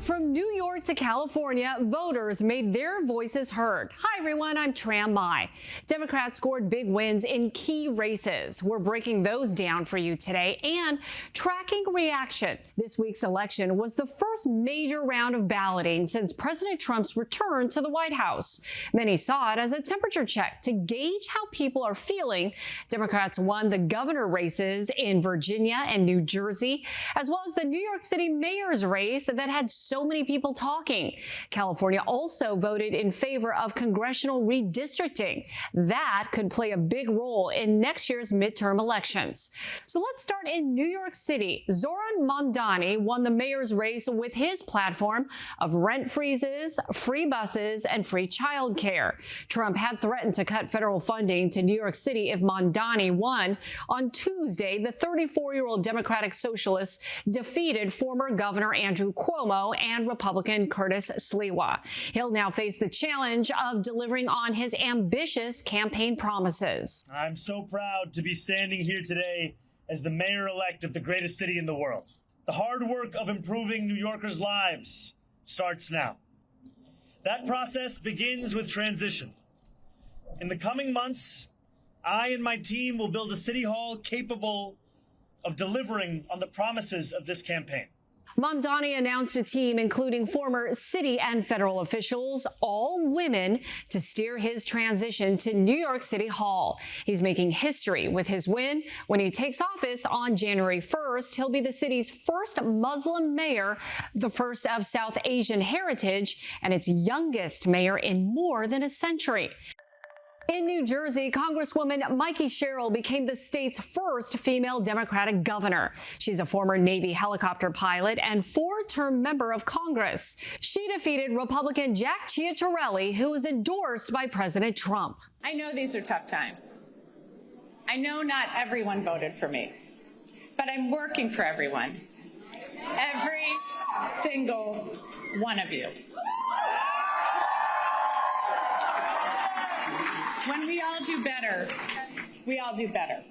From New York to California, voters made their voices heard. Hi, everyone. I'm Tram Mai. Democrats scored big wins in key races. We're breaking those down for you today and tracking reaction. This week's election was the first major round of balloting since President Trump's return to the White House. Many saw it as a temperature check to gauge how people are feeling. Democrats won the governor races in Virginia and New Jersey, as well as the New York City mayor's race that had so many people talking. California also voted in favor of congressional redistricting. That could play a big role in next year's midterm elections. So let's start in New York City. Zoran Mamdani won the mayor's race with his platform of rent freezes, free buses, and free child care. Trump had threatened to cut federal funding to New York City if Mamdani won. On Tuesday, the 34-year-old Democratic Socialist defeated former Governor Andrew Cuomo and Republican Curtis Sliwa. He'll now face the challenge of delivering on his ambitious campaign promises. I'm so proud to be standing here today as the mayor-elect of the greatest city in the world. The hard work of improving New Yorkers' lives starts now. That process begins with transition. In the coming months, I and my team will build a city hall capable of delivering on the promises of this campaign. Mamdani announced a team including former city and federal officials, all women, to steer his transition to New York City Hall. He's making history with his win. When he takes office on January 1st, he'll be the city's first Muslim mayor, the first of South Asian heritage, and its youngest mayor in more than a century. In New Jersey, Congresswoman Mikey Sherrill became the state's first female Democratic governor. She's a former Navy helicopter pilot and four-term member of Congress. She defeated Republican Jack Ciattarelli, who was endorsed by President Trump. I know these are tough times. I know not everyone voted for me, but I'm working for everyone. Every single one of you. When we all do better, we all do better.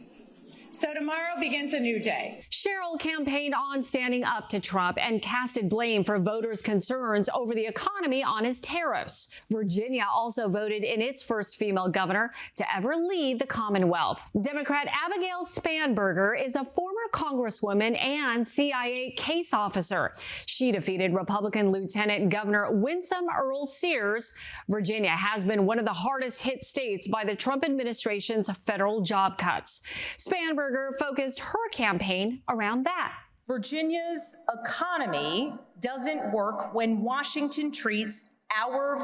So tomorrow begins a new day. Sherrill campaigned on standing up to Trump and casted blame for voters' concerns over the economy on his tariffs. Virginia also voted in its first female governor to ever lead the Commonwealth. Democrat Abigail Spanberger is a former congresswoman and CIA case officer. She defeated Republican Lieutenant Governor Winsome Earl Sears. Virginia has been one of the hardest hit states by the Trump administration's federal job cuts. Spanberger focused her campaign around that. Virginia's economy doesn't work when Washington treats our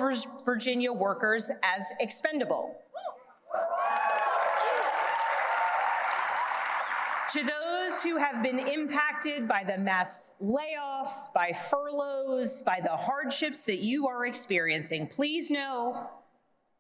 Virginia workers as expendable. To those who have been impacted by the mass layoffs, by furloughs, by the hardships that you are experiencing, please know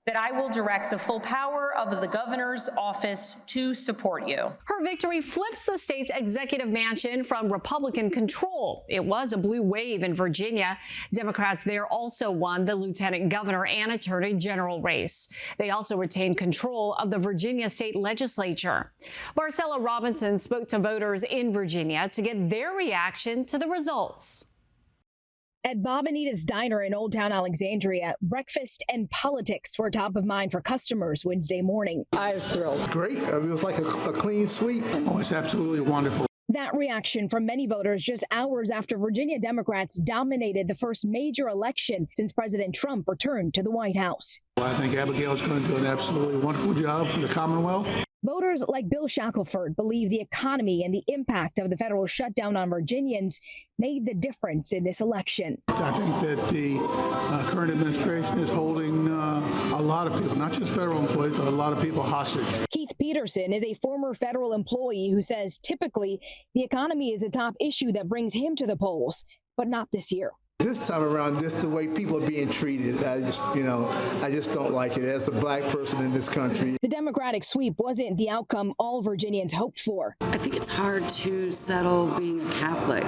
that I will direct the full power of the governor's office to support you. Her victory flips the state's executive mansion from Republican control. It was a blue wave in Virginia. Democrats there also won the lieutenant governor and attorney general race. They also retained control of the Virginia state legislature. Marcella Robinson spoke to voters in Virginia to get their reaction to the results. At Bob and Anita's Diner in Old Town Alexandria, breakfast and politics were top of mind for customers Wednesday morning. I was thrilled. Great. It was like a clean sweep. Oh, it's absolutely wonderful. That reaction from many voters just hours after Virginia Democrats dominated the first major election since President Trump returned to the White House. I think Abigail is going to do an absolutely wonderful job for the Commonwealth. Voters like Bill Shackelford believe the economy and the impact of the federal shutdown on Virginians made the difference in this election. I think that the current administration is holding a lot of people, not just federal employees, but a lot of people hostage. Keith Peterson is a former federal employee who says typically the economy is a top issue that brings him to the polls, but not this year. This time around, just the way people are being treated, I just don't like it as a black person in this country. The Democratic sweep wasn't the outcome all Virginians hoped for. I think it's hard to settle being a Catholic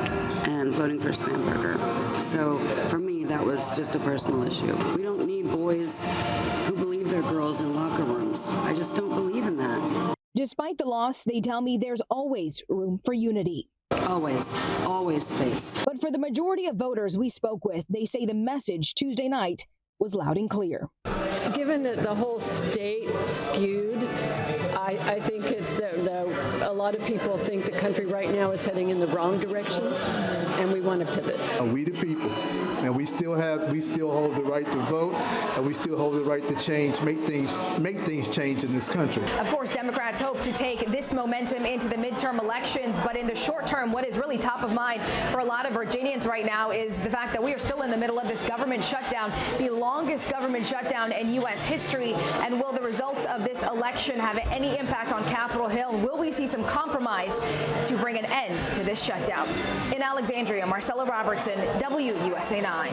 and voting for Spanberger. So for me, that was just a personal issue. We don't need boys who believe they're girls in locker rooms. I just don't believe in that. Despite the loss, they tell me there's always room for unity. Always space. But for the majority of voters we spoke with, they say the message Tuesday night was loud and clear. Given that the whole state skewed, I think it's that a lot of people think the country right now is heading in the wrong direction, and we want to pivot. We the people, and we still hold the right to vote, and we still hold the right to change, make things change in this country. Of course, Democrats hope to take this momentum into the midterm elections, but in the short term, what is really top of mind for a lot of Virginians right now is the fact that we are still in the middle of this government shutdown, the longest government shutdown in U.S. history. And will the results of this election have any impact on Capitol Hill? Will we see some compromise to bring an end to this shutdown? In Alexandria, Marcella Robertson, WUSA 9.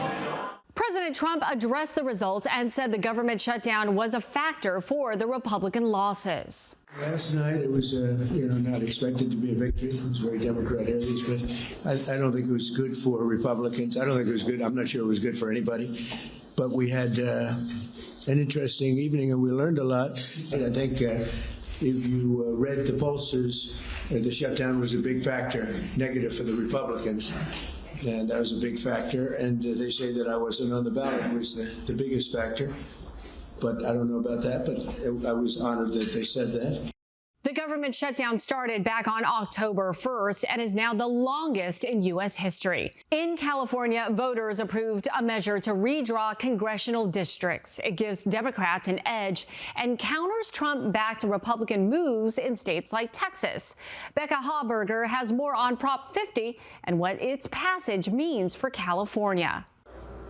President Trump addressed the results and said the government shutdown was a factor for the Republican losses. Last night, it was not expected to be a victory. It was very Democrat-heavy, but I don't think it was good for Republicans. I don't think it was good. I'm not sure it was good for anybody. But we had an interesting evening, and we learned a lot. And I think if you read the pollsters, the shutdown was a big factor, negative for the Republicans. And that was a big factor. And they say that I wasn't on the ballot was the biggest factor. But I don't know about that, but I was honored that they said that. The government shutdown started back on October 1st and is now the longest in U.S. history. In California, voters approved a measure to redraw congressional districts. It gives Democrats an edge and counters Trump-backed Republican moves in states like Texas. Becca Hauberger has more on Prop 50 and what its passage means for California.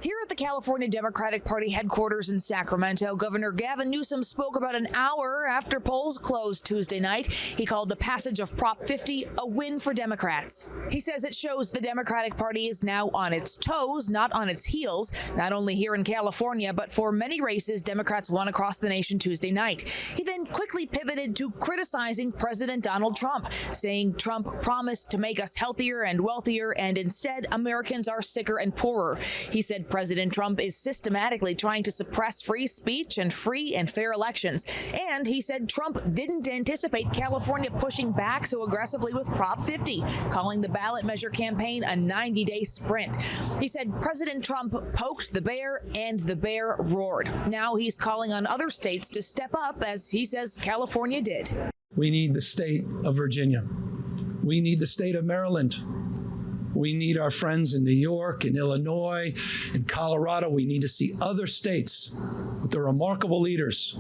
Here at the California Democratic Party headquarters in Sacramento, Governor Gavin Newsom spoke about an hour after polls closed Tuesday night. He called the passage of Prop 50 a win for Democrats. He says it shows the Democratic Party is now on its toes, not on its heels, not only here in California, but for many races Democrats won across the nation Tuesday night. He then quickly pivoted to criticizing President Donald Trump, saying Trump promised to make us healthier and wealthier, and instead Americans are sicker and poorer. He said President Trump is systematically trying to suppress free speech and free and fair elections. And he said Trump didn't anticipate California pushing back so aggressively with Prop 50, calling the ballot measure campaign a 90-day sprint. He said President Trump poked the bear and the bear roared. Now he's calling on other states to step up, as he says California did. We need the state of Virginia. We need the state of Maryland. We need our friends in New York and Illinois and Colorado. We need to see other states with their remarkable leaders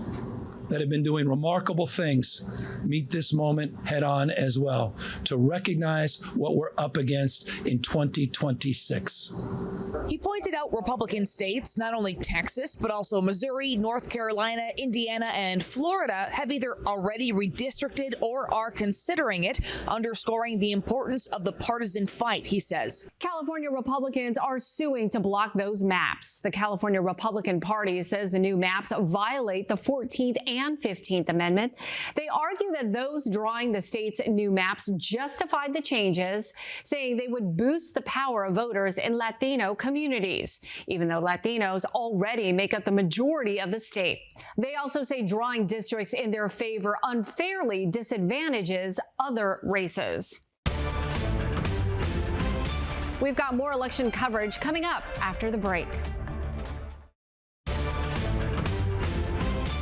that have been doing remarkable things meet this moment head on as well to recognize what we're up against in 2026. He pointed out Republican states, not only Texas, but also Missouri, North Carolina, Indiana, and Florida have either already redistricted or are considering it, underscoring the importance of the partisan fight, he says. California Republicans are suing to block those maps. The California Republican Party says the new maps violate the 14th and 15th Amendment. They argue that those drawing the state's new maps justified the changes, saying they would boost the power of voters in Latino communities, even though Latinos already make up the majority of the state. They also say drawing districts in their favor unfairly disadvantages other races. We've got more election coverage coming up after the break.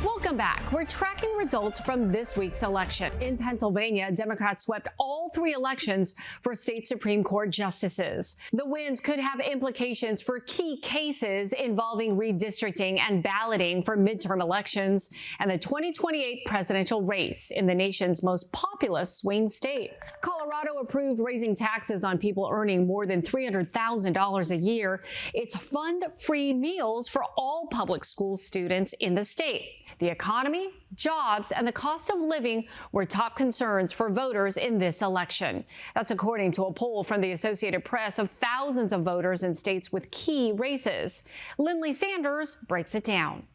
Welcome back. We're tracking results from this week's election. In Pennsylvania, Democrats swept all three elections for state Supreme Court justices. The wins could have implications for key cases involving redistricting and balloting for midterm elections and the 2028 presidential race in the nation's most populous swing state. Colorado approved raising taxes on people earning more than $300,000 a year. It's fund-free meals for all public school students in the state. The economy, jobs, and the cost of living were top concerns for voters in this election. That's according to a poll from the Associated Press of thousands of voters in states with key races. Lindley Sanders breaks it down.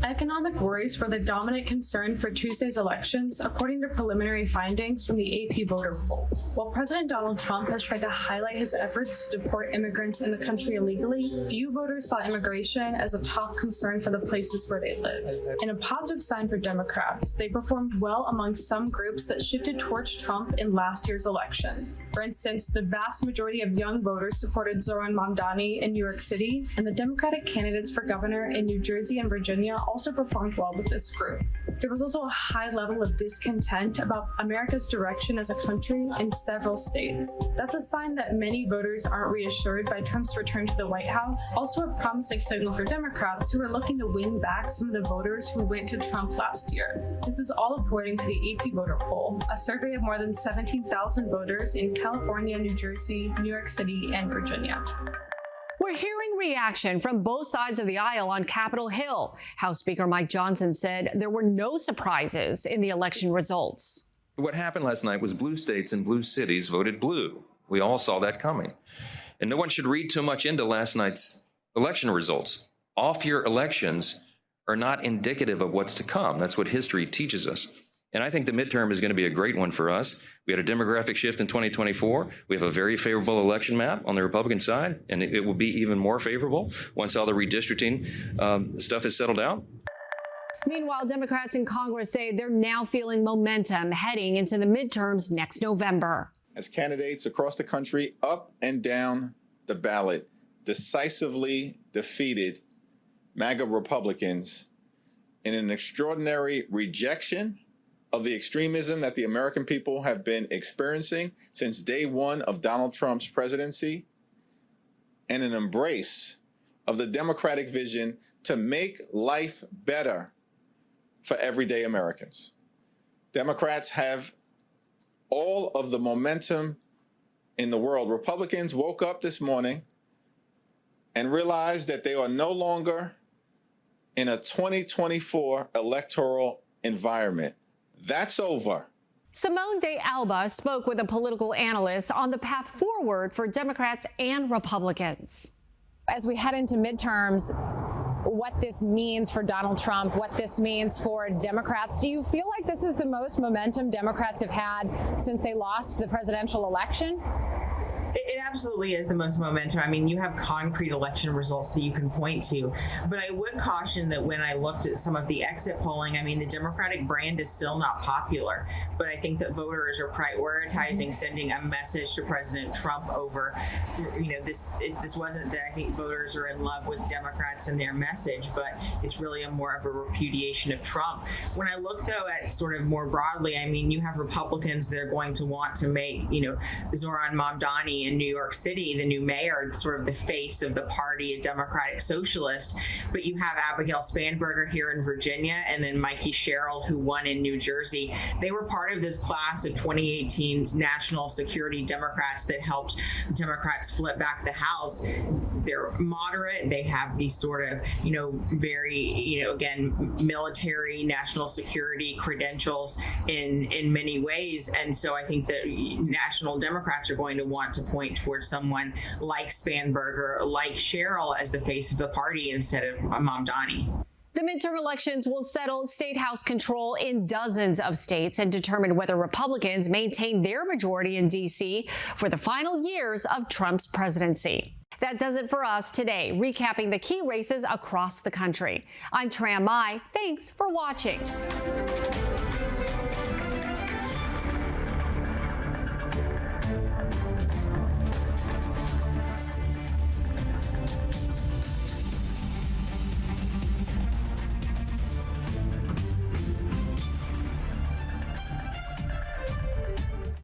Economic worries were the dominant concern for Tuesday's elections, according to preliminary findings from the AP voter poll. While President Donald Trump has tried to highlight his efforts to deport immigrants in the country illegally, few voters saw immigration as a top concern for the places where they live. In a positive sign for Democrats, they performed well among some groups that shifted towards Trump in last year's election. For instance, the vast majority of young voters supported Zohran Mamdani in New York City, and the Democratic candidates for governor in New Jersey and Virginia also performed well with this group. There was also a high level of discontent about America's direction as a country in several states. That's a sign that many voters aren't reassured by Trump's return to the White House, also a promising signal for Democrats who are looking to win back some of the voters who went to Trump last year. This is all according to the AP voter poll, a survey of more than 17,000 voters in California, New Jersey, New York City, and Virginia. We're hearing reaction from both sides of the aisle on Capitol Hill. House Speaker Mike Johnson said there were no surprises in the election results. What happened last night was blue states and blue cities voted blue. We all saw that coming. And no one should read too much into last night's election results. Off-year elections are not indicative of what's to come. That's what history teaches us. And I think the midterm is going to be a great one for us. We had a demographic shift in 2024. We have a very favorable election map on the Republican side, and it will be even more favorable once all the redistricting stuff is settled out. Meanwhile, Democrats in Congress say they're now feeling momentum heading into the midterms next November. As candidates across the country, up and down the ballot, decisively defeated MAGA Republicans in an extraordinary rejection of the extremism that the American people have been experiencing since day one of Donald Trump's presidency, and an embrace of the Democratic vision to make life better for everyday Americans. Democrats have all of the momentum in the world. Republicans woke up this morning and realized that they are no longer in a 2024 electoral environment. That's over. Simone de Alba spoke with a political analyst on the path forward for Democrats and Republicans. As we head into midterms, what this means for Donald Trump, what this means for Democrats. Do you feel like this is the most momentum Democrats have had since they lost the presidential election? It absolutely is the most momentum. I mean, you have concrete election results that you can point to. But I would caution that when I looked at some of the exit polling, I mean, the Democratic brand is still not popular. But I think that voters are prioritizing sending a message to President Trump over, this wasn't that I think voters are in love with Democrats and their message, but it's really more of a repudiation of Trump. When I look, though, at sort of more broadly, I mean, you have Republicans that are going to want to make, Zohran Mamdani in New York City, the new mayor, sort of the face of the party, a Democratic socialist. But you have Abigail Spanberger here in Virginia, and then Mikey Sherrill, who won in New Jersey. They were part of this class of 2018's national security Democrats that helped Democrats flip back the House. They're moderate. They have these sort of, very, again, military, national security credentials in many ways. And so I think that national Democrats are going to want to point towards someone like Spanberger, like Sherrill as the face of the party instead of Mamdani. The midterm elections will settle state house control in dozens of states and determine whether Republicans maintain their majority in D.C. for the final years of Trump's presidency. That does it for us today, recapping the key races across the country. I'm Tram Mai. Thanks for watching.